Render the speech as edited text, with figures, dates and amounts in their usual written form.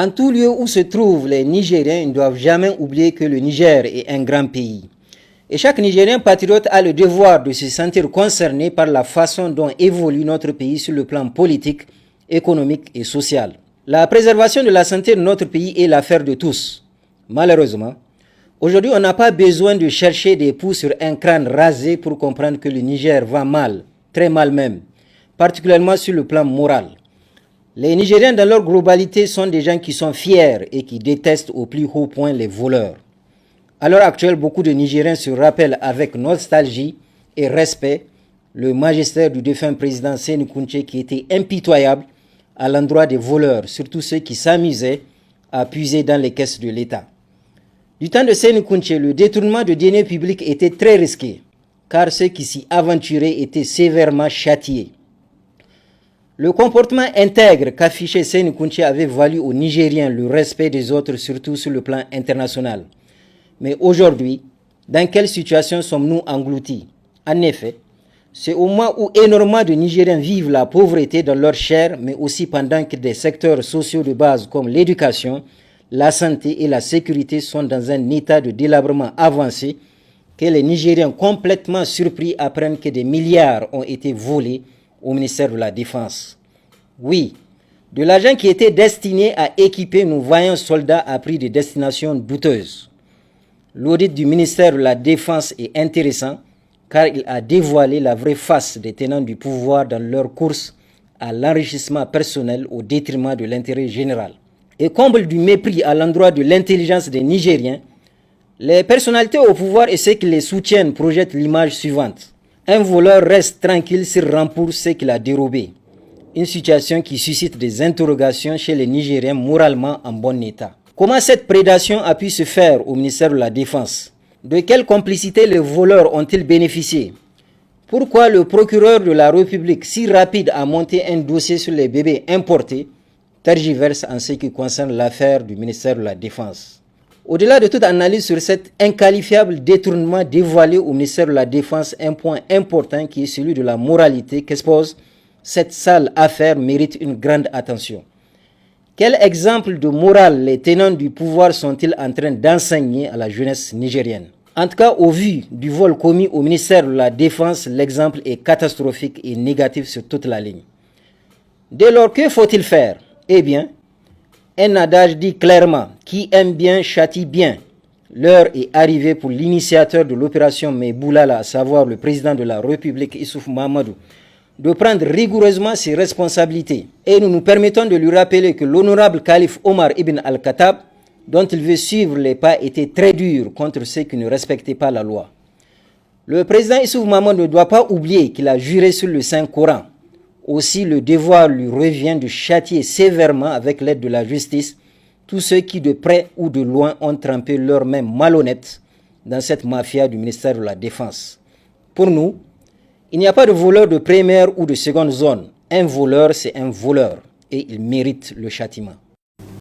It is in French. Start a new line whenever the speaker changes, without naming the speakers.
En tout lieu où se trouvent les Nigériens, ils ne doivent jamais oublier que le Niger est un grand pays. Et chaque Nigérien patriote a le devoir de se sentir concerné par la façon dont évolue notre pays sur le plan politique, économique et social. La préservation de la santé de notre pays est l'affaire de tous. Malheureusement, aujourd'hui, on n'a pas besoin de chercher des poux sur un crâne rasé pour comprendre que le Niger va mal, très mal même, particulièrement sur le plan moral. Les Nigériens dans leur globalité sont des gens qui sont fiers et qui détestent au plus haut point les voleurs. À l'heure actuelle, beaucoup de Nigériens se rappellent avec nostalgie et respect le magistère du défunt président Séni Kountché qui était impitoyable à l'endroit des voleurs, surtout ceux qui s'amusaient à puiser dans les caisses de l'État. Du temps de Séni Kountché, le détournement de deniers publics était très risqué, car ceux qui s'y aventuraient étaient sévèrement châtiés. Le comportement intègre qu'affichait Séni Kountché avait valu aux Nigériens le respect des autres, surtout sur le plan international. Mais aujourd'hui, dans quelle situation sommes-nous engloutis? En effet, c'est au moment où énormément de Nigériens vivent la pauvreté dans leur chair, mais aussi pendant que des secteurs sociaux de base comme l'éducation, la santé et la sécurité sont dans un état de délabrement avancé, que les Nigériens complètement surpris apprennent que des milliards ont été volés au ministère de la Défense. Oui, de l'argent qui était destiné à équiper nos vaillants soldats à prix de destination douteuse. L'audit du ministère de la Défense est intéressant car il a dévoilé la vraie face des tenants du pouvoir dans leur course à l'enrichissement personnel au détriment de l'intérêt général. Et comble du mépris à l'endroit de l'intelligence des Nigériens, les personnalités au pouvoir et ceux qui les soutiennent projettent l'image suivante. Un voleur reste tranquille s'il rembourse ce qu'il a dérobé. Une situation qui suscite des interrogations chez les Nigériens moralement en bon état. Comment cette prédation a pu se faire au ministère de la Défense? De quelle complicité les voleurs ont-ils bénéficié? Pourquoi le procureur de la République, si rapide à monter un dossier sur les bébés importés, tergiverse en ce qui concerne l'affaire du ministère de la Défense? Au-delà de toute analyse sur cet inqualifiable détournement dévoilé au ministère de la Défense, un point important qui est celui de la moralité qu'expose cette sale affaire mérite une grande attention. Quel exemple de morale les tenants du pouvoir sont-ils en train d'enseigner à la jeunesse nigérienne? En tout cas, au vu du vol commis au ministère de la Défense, l'exemple est catastrophique et négatif sur toute la ligne. Dès lors, que faut-il faire? Eh bien, un adage dit clairement, qui aime bien châtie bien. L'heure est arrivée pour l'initiateur de l'opération Meboulala, à savoir le président de la République Issoufou Mahamadou, de prendre rigoureusement ses responsabilités. Et nous nous permettons de lui rappeler que l'honorable calife Omar ibn al-Khattab, dont il veut suivre les pas, était très dur contre ceux qui ne respectaient pas la loi. Le président Issoufou Mahamadou ne doit pas oublier qu'il a juré sur le Saint-Coran. Aussi, le devoir lui revient de châtier sévèrement avec l'aide de la justice tous ceux qui de près ou de loin ont trempé leurs mains malhonnêtes dans cette mafia du ministère de la Défense. Pour nous, il n'y a pas de voleur de première ou de seconde zone. Un voleur, c'est un voleur et il mérite le châtiment.